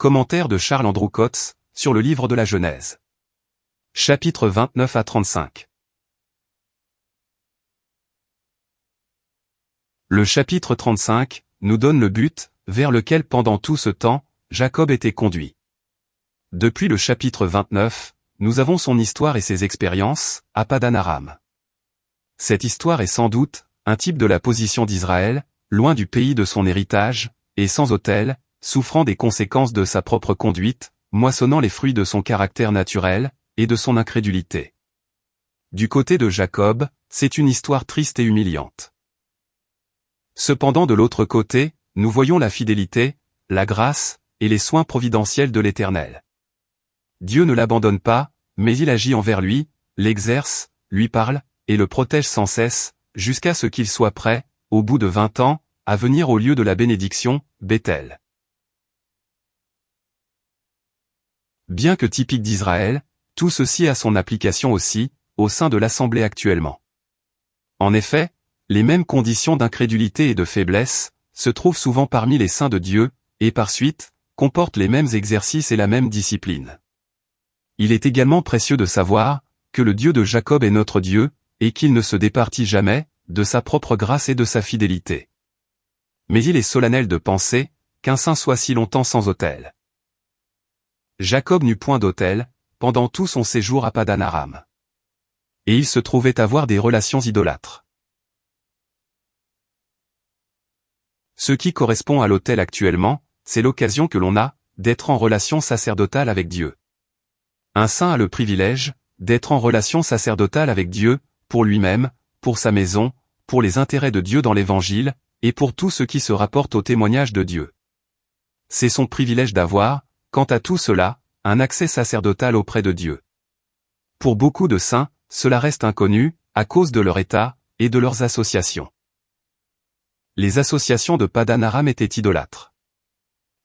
Commentaire de Charles Andrew Coates, sur le livre de la Genèse. Chapitres 29 à 35. Le chapitre 35 nous donne le but, vers lequel pendant tout ce temps, Jacob était conduit. Depuis le chapitre 29, nous avons son histoire et ses expériences, à Padan Aram. Cette histoire est sans doute un type de la position d'Israël, loin du pays de son héritage, et sans autel, souffrant des conséquences de sa propre conduite, moissonnant les fruits de son caractère naturel, et de son incrédulité. Du côté de Jacob, c'est une histoire triste et humiliante. Cependant de l'autre côté, nous voyons la fidélité, la grâce, et les soins providentiels de l'Éternel. Dieu ne l'abandonne pas, mais il agit envers lui, l'exerce, lui parle, et le protège sans cesse, jusqu'à ce qu'il soit prêt, au bout de 20 ans, à venir au lieu de la bénédiction, Béthel. Bien que typique d'Israël, tout ceci a son application aussi, au sein de l'Assemblée actuellement. En effet, les mêmes conditions d'incrédulité et de faiblesse, se trouvent souvent parmi les saints de Dieu, et par suite, comportent les mêmes exercices et la même discipline. Il est également précieux de savoir, que le Dieu de Jacob est notre Dieu, et qu'il ne se départit jamais, de sa propre grâce et de sa fidélité. Mais il est solennel de penser, qu'un saint soit si longtemps sans autel. Jacob n'eut point d'autel, pendant tout son séjour à Padan Aram. Et il se trouvait avoir des relations idolâtres. Ce qui correspond à l'autel actuellement, c'est l'occasion que l'on a, d'être en relation sacerdotale avec Dieu. Un saint a le privilège, d'être en relation sacerdotale avec Dieu, pour lui-même, pour sa maison, pour les intérêts de Dieu dans l'Évangile, et pour tout ce qui se rapporte au témoignage de Dieu. C'est son privilège d'avoir, quant à tout cela, un accès sacerdotal auprès de Dieu. Pour beaucoup de saints, cela reste inconnu, à cause de leur état, et de leurs associations. Les associations de Padan Aram étaient idolâtres.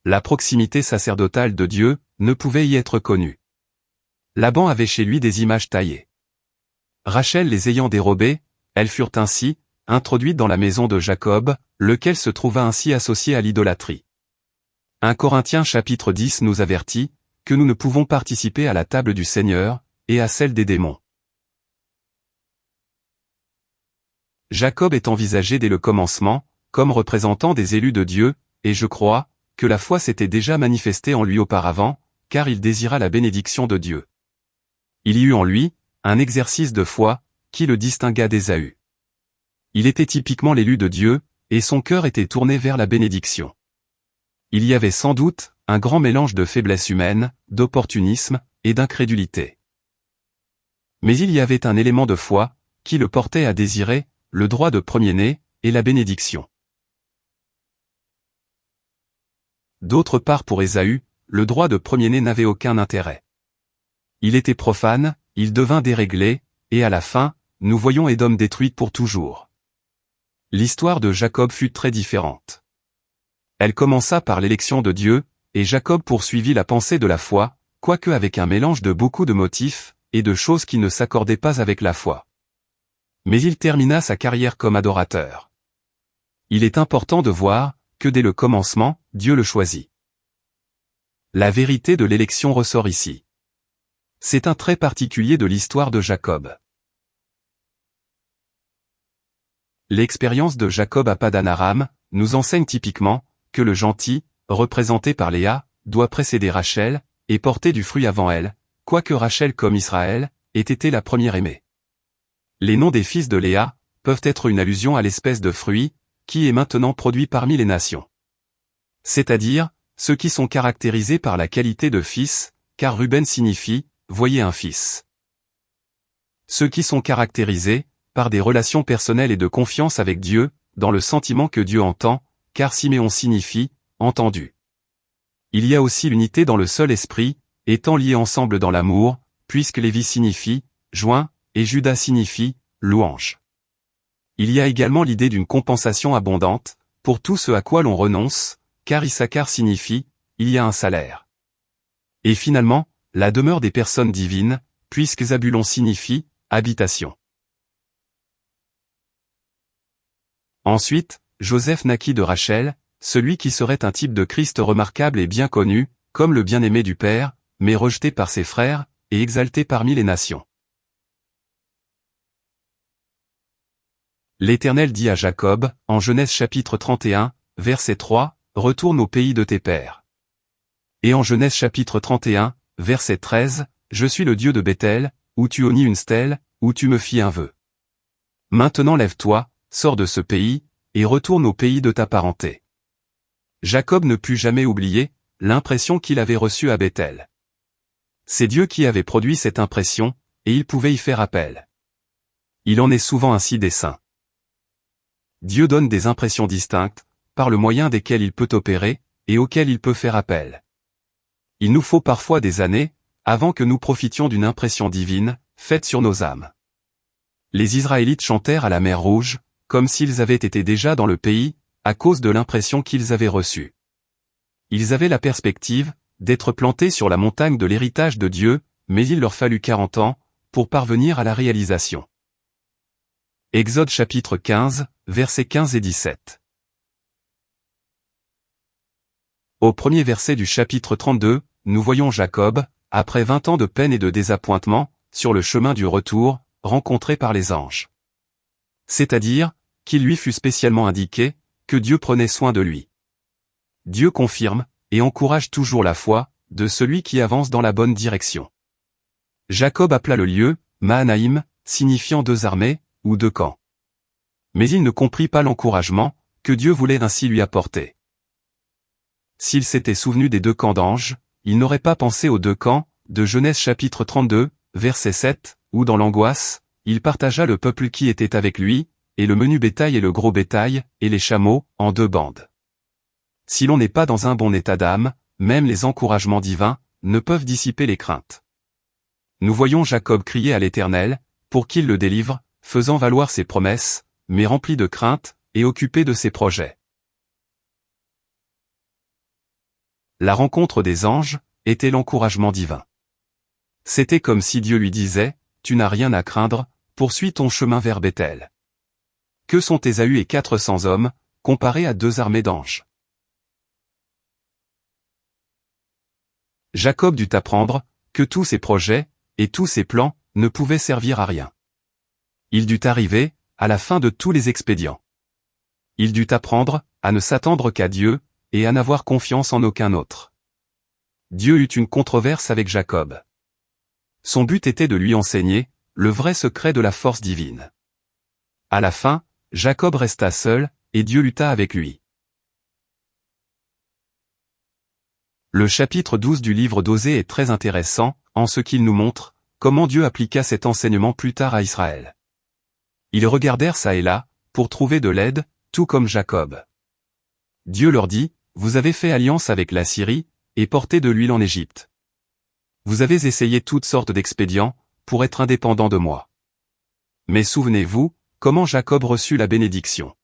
La proximité sacerdotale de Dieu ne pouvait y être connue. Laban avait chez lui des images taillées. Rachel les ayant dérobées, elles furent ainsi introduites dans la maison de Jacob, lequel se trouva ainsi associé à l'idolâtrie. 1 Corinthiens chapitre 10 nous avertit que nous ne pouvons participer à la table du Seigneur, et à celle des démons. Jacob est envisagé dès le commencement, comme représentant des élus de Dieu, et je crois que la foi s'était déjà manifestée en lui auparavant, car il désira la bénédiction de Dieu. Il y eut en lui un exercice de foi qui le distingua d'Ésaü. Il était typiquement l'élu de Dieu, et son cœur était tourné vers la bénédiction. Il y avait sans doute un grand mélange de faiblesse humaine, d'opportunisme et d'incrédulité. Mais il y avait un élément de foi qui le portait à désirer le droit de premier-né et la bénédiction. D'autre part pour Ésaü, le droit de premier-né n'avait aucun intérêt. Il était profane, il devint déréglé, et à la fin, nous voyons Édom détruite pour toujours. L'histoire de Jacob fut très différente. Elle commença par l'élection de Dieu, et Jacob poursuivit la pensée de la foi, quoique avec un mélange de beaucoup de motifs, et de choses qui ne s'accordaient pas avec la foi. Mais il termina sa carrière comme adorateur. Il est important de voir que dès le commencement, Dieu le choisit. La vérité de l'élection ressort ici. C'est un trait particulier de l'histoire de Jacob. L'expérience de Jacob à Padan Aram nous enseigne typiquement que le gentil, représenté par Léa, doit précéder Rachel, et porter du fruit avant elle, quoique Rachel comme Israël, ait été la première aimée. Les noms des fils de Léa peuvent être une allusion à l'espèce de fruit qui est maintenant produit parmi les nations. C'est-à-dire, ceux qui sont caractérisés par la qualité de fils, car Ruben signifie « voyez un fils ». Ceux qui sont caractérisés par des relations personnelles et de confiance avec Dieu, dans le sentiment que Dieu entend, car Siméon signifie « entendu ». Il y a aussi l'unité dans le seul esprit, étant liés ensemble dans l'amour, puisque Lévi signifie « joint » et Judas signifie « louange ». Il y a également l'idée d'une compensation abondante, pour tout ce à quoi l'on renonce, car Issachar signifie « il y a un salaire ». Et finalement, la demeure des personnes divines, puisque Zabulon signifie « habitation ». Ensuite, Joseph naquit de Rachel, celui qui serait un type de Christ remarquable et bien connu, comme le bien-aimé du Père, mais rejeté par ses frères, et exalté parmi les nations. L'Éternel dit à Jacob, en Genèse chapitre 31, verset 3, « Retourne au pays de tes pères. » Et en Genèse chapitre 31, verset 13, « Je suis le Dieu de Béthel, où tu honnis une stèle, où tu me fis un vœu. Maintenant lève-toi, sors de ce pays, et retourne au pays de ta parenté. » Jacob ne put jamais oublier l'impression qu'il avait reçue à Béthel. C'est Dieu qui avait produit cette impression, et il pouvait y faire appel. Il en est souvent ainsi des saints. Dieu donne des impressions distinctes, par le moyen desquelles il peut opérer, et auxquelles il peut faire appel. Il nous faut parfois des années, avant que nous profitions d'une impression divine, faite sur nos âmes. Les Israélites chantèrent à la mer Rouge, comme s'ils avaient été déjà dans le pays, à cause de l'impression qu'ils avaient reçue. Ils avaient la perspective d'être plantés sur la montagne de l'héritage de Dieu, mais il leur fallut 40 ans, pour parvenir à la réalisation. Exode chapitre 15, versets 15 et 17. Au premier verset du chapitre 32, nous voyons Jacob, après 20 ans de peine et de désappointement, sur le chemin du retour, rencontré par les anges. C'est-à-dire, qu'il lui fut spécialement indiqué, que Dieu prenait soin de lui. Dieu confirme, et encourage toujours la foi, de celui qui avance dans la bonne direction. Jacob appela le lieu, Mahanaïm, signifiant deux armées, ou deux camps. Mais il ne comprit pas l'encouragement, que Dieu voulait ainsi lui apporter. S'il s'était souvenu des deux camps d'anges, il n'aurait pas pensé aux deux camps, de Genèse chapitre 32, verset 7, où dans l'angoisse, il partagea le peuple qui était avec lui, et le menu bétail et le gros bétail, et les chameaux, en deux bandes. Si l'on n'est pas dans un bon état d'âme, même les encouragements divins, ne peuvent dissiper les craintes. Nous voyons Jacob crier à l'Éternel, pour qu'il le délivre, faisant valoir ses promesses, mais rempli de crainte, et occupé de ses projets. La rencontre des anges était l'encouragement divin. C'était comme si Dieu lui disait, « Tu n'as rien à craindre, poursuis ton chemin vers Béthel. » Que sont Ésaü et 400 hommes, comparés à deux armées d'anges? Jacob dut apprendre que tous ses projets, et tous ses plans, ne pouvaient servir à rien. Il dut arriver à la fin de tous les expédients. Il dut apprendre à ne s'attendre qu'à Dieu, et à n'avoir confiance en aucun autre. Dieu eut une controverse avec Jacob. Son but était de lui enseigner le vrai secret de la force divine. À la fin, Jacob resta seul, et Dieu lutta avec lui. Le chapitre 12 du livre d'Osée est très intéressant, en ce qu'il nous montre comment Dieu appliqua cet enseignement plus tard à Israël. Ils regardèrent çà et là, pour trouver de l'aide, tout comme Jacob. Dieu leur dit, « Vous avez fait alliance avec la Syrie, et porté de l'huile en Égypte. Vous avez essayé toutes sortes d'expédients, pour être indépendants de moi. Mais souvenez-vous, comment Jacob reçut la bénédiction.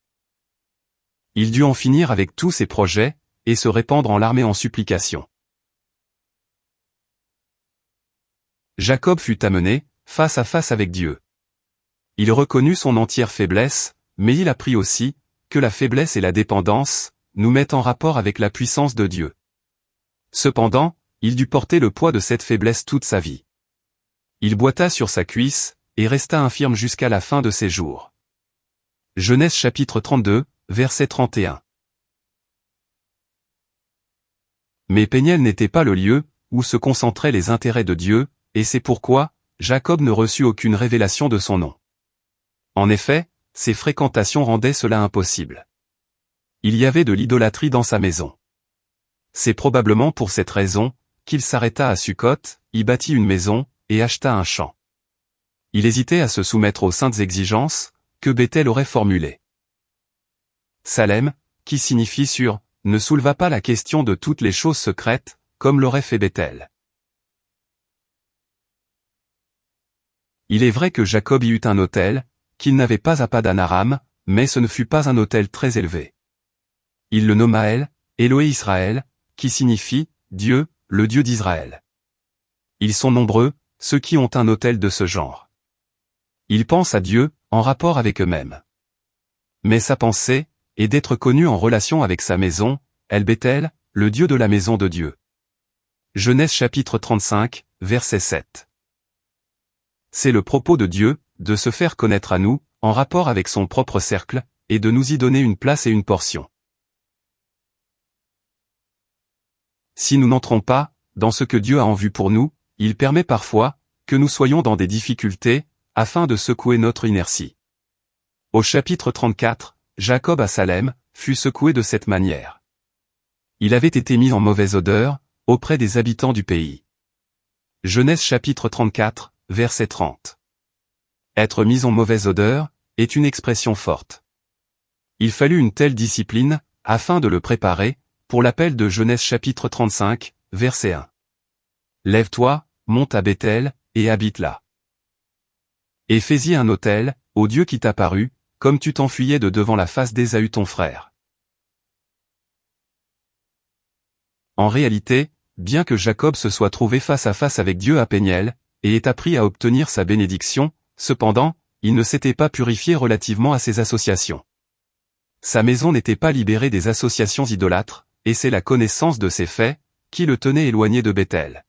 Il dut en finir avec tous ses projets, et se répandre en larmes et en supplications. Jacob fut amené, face à face avec Dieu. Il reconnut son entière faiblesse, mais il apprit aussi, que la faiblesse et la dépendance, nous mettent en rapport avec la puissance de Dieu. Cependant, il dut porter le poids de cette faiblesse toute sa vie. Il boita sur sa cuisse, et resta infirme jusqu'à la fin de ses jours. Genèse chapitre 32, verset 31. Mais Péniel n'était pas le lieu, où se concentraient les intérêts de Dieu, et c'est pourquoi, Jacob ne reçut aucune révélation de son nom. En effet, ses fréquentations rendaient cela impossible. Il y avait de l'idolâtrie dans sa maison. C'est probablement pour cette raison, qu'il s'arrêta à Sukkot, y bâtit une maison, et acheta un champ. Il hésitait à se soumettre aux saintes exigences, que Béthel aurait formulées. Salem, qui signifie sur, ne souleva pas la question de toutes les choses secrètes, comme l'aurait fait Béthel. Il est vrai que Jacob y eut un autel, qu'il n'avait pas à Padan-Aram, mais ce ne fut pas un autel très élevé. Il le nomma Élohé Israël, qui signifie Dieu, le Dieu d'Israël. Ils sont nombreux, ceux qui ont un autel de ce genre. Ils pensent à Dieu, en rapport avec eux-mêmes. Mais sa pensée est d'être connu en relation avec sa maison, El Béthel, le Dieu de la maison de Dieu. Genèse chapitre 35, verset 7. C'est le propos de Dieu, de se faire connaître à nous, en rapport avec son propre cercle, et de nous y donner une place et une portion. Si nous n'entrons pas dans ce que Dieu a en vue pour nous, il permet parfois que nous soyons dans des difficultés, afin de secouer notre inertie. Au chapitre 34, Jacob à Salem fut secoué de cette manière. Il avait été mis en mauvaise odeur auprès des habitants du pays. Genèse chapitre 34, verset 30. Être mis en mauvaise odeur est une expression forte. Il fallut une telle discipline afin de le préparer pour l'appel de Genèse chapitre 35, verset 1. Lève-toi, monte à Béthel, et habite là. Et fais-y un autel, au Dieu qui t'apparut, comme tu t'enfuyais de devant la face d'Ésaü ton frère. En réalité, bien que Jacob se soit trouvé face à face avec Dieu à Péniel, et ait appris à obtenir sa bénédiction, cependant, il ne s'était pas purifié relativement à ses associations. Sa maison n'était pas libérée des associations idolâtres, et c'est la connaissance de ces faits qui le tenait éloigné de Béthel.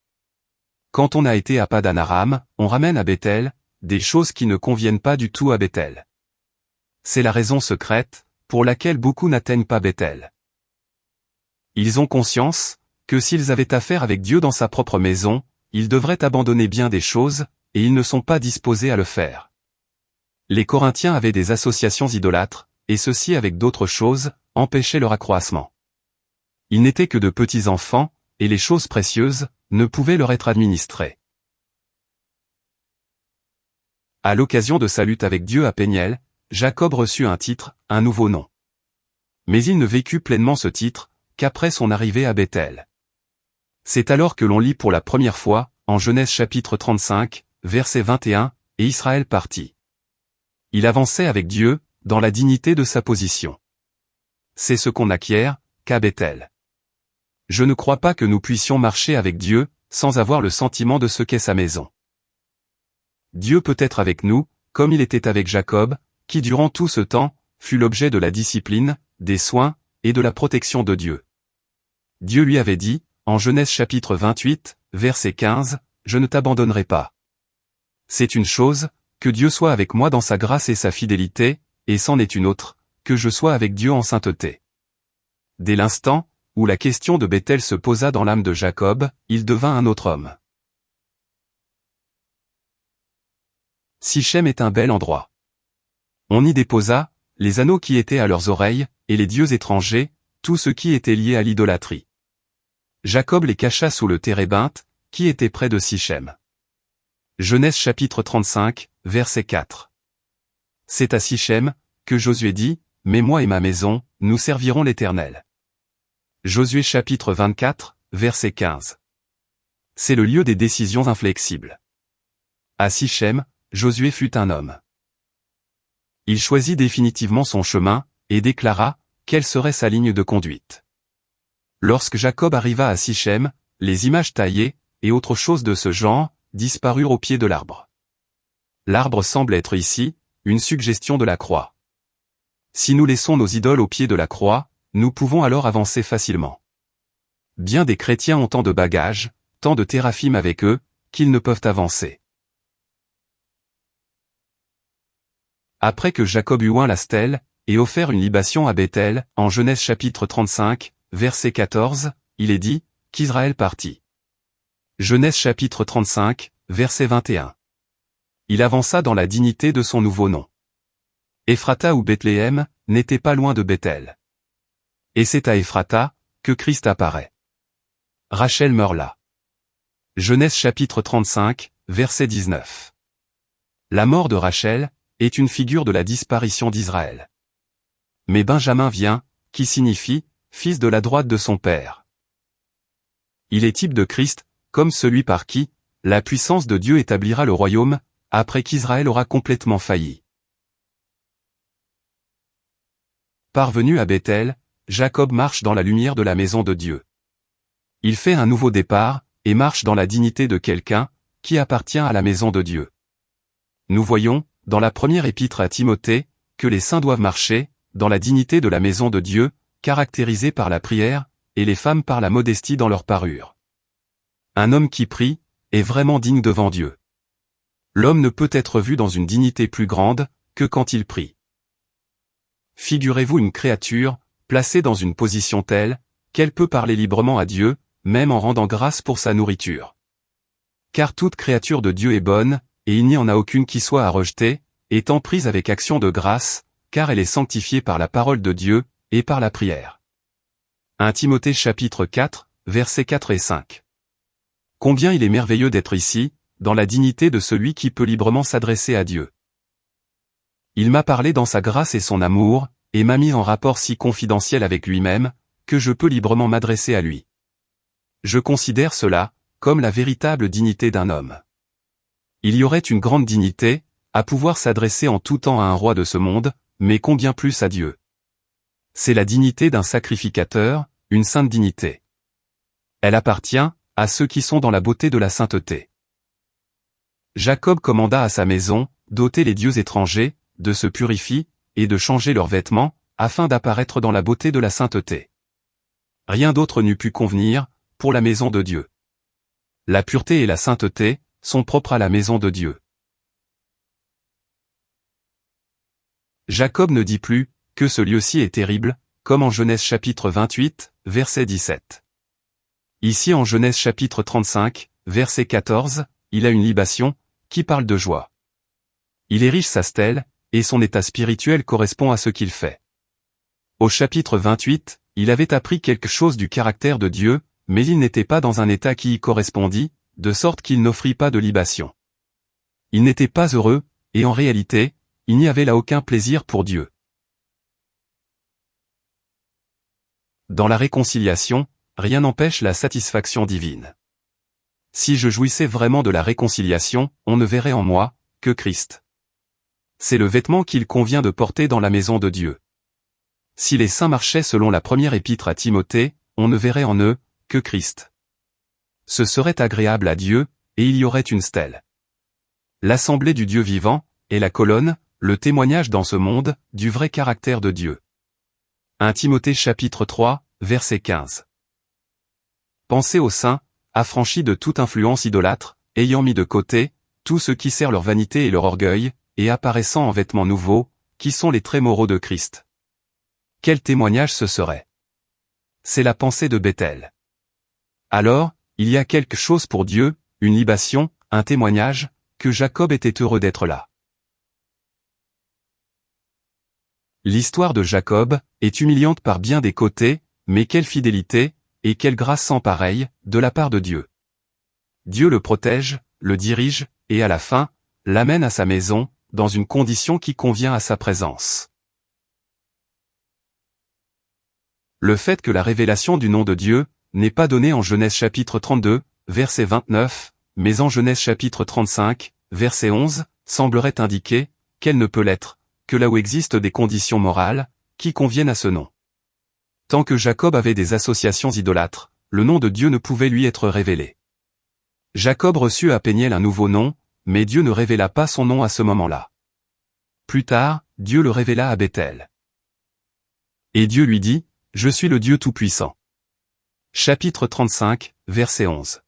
Quand on a été à Padan Aram, on ramène à Béthel des choses qui ne conviennent pas du tout à Béthel. C'est la raison secrète pour laquelle beaucoup n'atteignent pas Béthel. Ils ont conscience que s'ils avaient affaire avec Dieu dans sa propre maison, ils devraient abandonner bien des choses, et ils ne sont pas disposés à le faire. Les Corinthiens avaient des associations idolâtres, et ceci avec d'autres choses, empêchait leur accroissement. Ils n'étaient que de petits enfants, et les choses précieuses ne pouvaient leur être administrées. À l'occasion de sa lutte avec Dieu à Péniel, Jacob reçut un titre, un nouveau nom. Mais il ne vécut pleinement ce titre qu'après son arrivée à Béthel. C'est alors que l'on lit pour la première fois, en Genèse chapitre 35, verset 21, et Israël partit. Il avançait avec Dieu, dans la dignité de sa position. C'est ce qu'on acquiert qu'à Béthel. Je ne crois pas que nous puissions marcher avec Dieu, sans avoir le sentiment de ce qu'est sa maison. Dieu peut être avec nous, comme il était avec Jacob, qui durant tout ce temps, fut l'objet de la discipline, des soins, et de la protection de Dieu. Dieu lui avait dit, en Genèse chapitre 28, verset 15, « Je ne t'abandonnerai pas. » C'est une chose, que Dieu soit avec moi dans sa grâce et sa fidélité, et c'en est une autre, que je sois avec Dieu en sainteté. Dès l'instant où la question de Béthel se posa dans l'âme de Jacob, il devint un autre homme. Sichem est un bel endroit. On y déposa les anneaux qui étaient à leurs oreilles, et les dieux étrangers, tout ce qui était lié à l'idolâtrie. Jacob les cacha sous le térébinthe, qui était près de Sichem. Genèse chapitre 35, verset 4. C'est à Sichem que Josué dit, « Mais moi et ma maison, nous servirons l'Éternel. » Josué chapitre 24, verset 15. C'est le lieu des décisions inflexibles. À Sichem, Josué fut un homme. Il choisit définitivement son chemin, et déclara quelle serait sa ligne de conduite. Lorsque Jacob arriva à Sichem, les images taillées, et autres choses de ce genre, disparurent au pied de l'arbre. L'arbre semble être ici, une suggestion de la croix. Si nous laissons nos idoles au pied de la croix, nous pouvons alors avancer facilement. Bien des chrétiens ont tant de bagages, tant de téraphim avec eux, qu'ils ne peuvent avancer. Après que Jacob eut oint la stèle, et offert une libation à Béthel, en Genèse chapitre 35, verset 14, il est dit, qu'Israël partit. Genèse chapitre 35, verset 21. Il avança dans la dignité de son nouveau nom. Ephrata ou Bethléem n'était pas loin de Béthel. Et c'est à Ephrata que Christ apparaît. Rachel meurt là. Genèse chapitre 35, verset 19. La mort de Rachel est une figure de la disparition d'Israël. Mais Benjamin vient, qui signifie « fils de la droite de son père ». Il est type de Christ, comme celui par qui la puissance de Dieu établira le royaume, après qu'Israël aura complètement failli. Parvenu à Béthel, Jacob marche dans la lumière de la maison de Dieu. Il fait un nouveau départ, et marche dans la dignité de quelqu'un qui appartient à la maison de Dieu. Nous voyons, dans la première épître à Timothée, que les saints doivent marcher dans la dignité de la maison de Dieu, caractérisée par la prière, et les femmes par la modestie dans leur parure. Un homme qui prie est vraiment digne devant Dieu. L'homme ne peut être vu dans une dignité plus grande que quand il prie. Figurez-vous une créature, placée dans une position telle, qu'elle peut parler librement à Dieu, même en rendant grâce pour sa nourriture. Car toute créature de Dieu est bonne, et il n'y en a aucune qui soit à rejeter, étant prise avec action de grâce, car elle est sanctifiée par la parole de Dieu, et par la prière. 1 Timothée chapitre 4, versets 4 et 5. Combien il est merveilleux d'être ici, dans la dignité de celui qui peut librement s'adresser à Dieu. Il m'a parlé dans sa grâce et son amour, et m'a mis en rapport si confidentiel avec lui-même, que je peux librement m'adresser à lui. Je considère cela comme la véritable dignité d'un homme. Il y aurait une grande dignité, à pouvoir s'adresser en tout temps à un roi de ce monde, mais combien plus à Dieu. C'est la dignité d'un sacrificateur, une sainte dignité. Elle appartient à ceux qui sont dans la beauté de la sainteté. Jacob commanda à sa maison, d'ôter les dieux étrangers, de se purifier, et de changer leurs vêtements, afin d'apparaître dans la beauté de la sainteté. Rien d'autre n'eût pu convenir, pour la maison de Dieu. La pureté et la sainteté sont propres à la maison de Dieu. Jacob ne dit plus que ce lieu-ci est terrible, comme en Genèse chapitre 28, verset 17. Ici en Genèse chapitre 35, verset 14, il a une libation, qui parle de joie. Il érige sa stèle, et son état spirituel correspond à ce qu'il fait. Au chapitre 28, il avait appris quelque chose du caractère de Dieu, mais il n'était pas dans un état qui y correspondit, de sorte qu'il n'offrit pas de libation. Il n'était pas heureux, et en réalité, il n'y avait là aucun plaisir pour Dieu. Dans la réconciliation, rien n'empêche la satisfaction divine. Si je jouissais vraiment de la réconciliation, on ne verrait en moi que Christ. C'est le vêtement qu'il convient de porter dans la maison de Dieu. Si les saints marchaient selon la première épître à Timothée, on ne verrait en eux que Christ. Ce serait agréable à Dieu, et il y aurait une stèle. L'assemblée du Dieu vivant est la colonne, le témoignage dans ce monde du vrai caractère de Dieu. 1 Timothée chapitre 3, verset 15. Pensez aux saints, affranchis de toute influence idolâtre, ayant mis de côté tout ce qui sert leur vanité et leur orgueil, et apparaissant en vêtements nouveaux, qui sont les traits moraux de Christ. Quel témoignage ce serait? C'est la pensée de Bethel. Alors, il y a quelque chose pour Dieu, une libation, un témoignage, que Jacob était heureux d'être là. L'histoire de Jacob est humiliante par bien des côtés, mais quelle fidélité, et quelle grâce sans pareille, de la part de Dieu. Dieu le protège, le dirige, et à la fin, l'amène à sa maison, dans une condition qui convient à sa présence. Le fait que la révélation du nom de Dieu n'est pas donnée en Genèse chapitre 32, verset 29, mais en Genèse chapitre 35, verset 11, semblerait indiquer qu'elle ne peut l'être que là où existent des conditions morales qui conviennent à ce nom. Tant que Jacob avait des associations idolâtres, le nom de Dieu ne pouvait lui être révélé. Jacob reçut à Péniel un nouveau nom, mais Dieu ne révéla pas son nom à ce moment-là. Plus tard, Dieu le révéla à Bethel. Et Dieu lui dit, « Je suis le Dieu Tout-Puissant. » Chapitre 35, verset 11.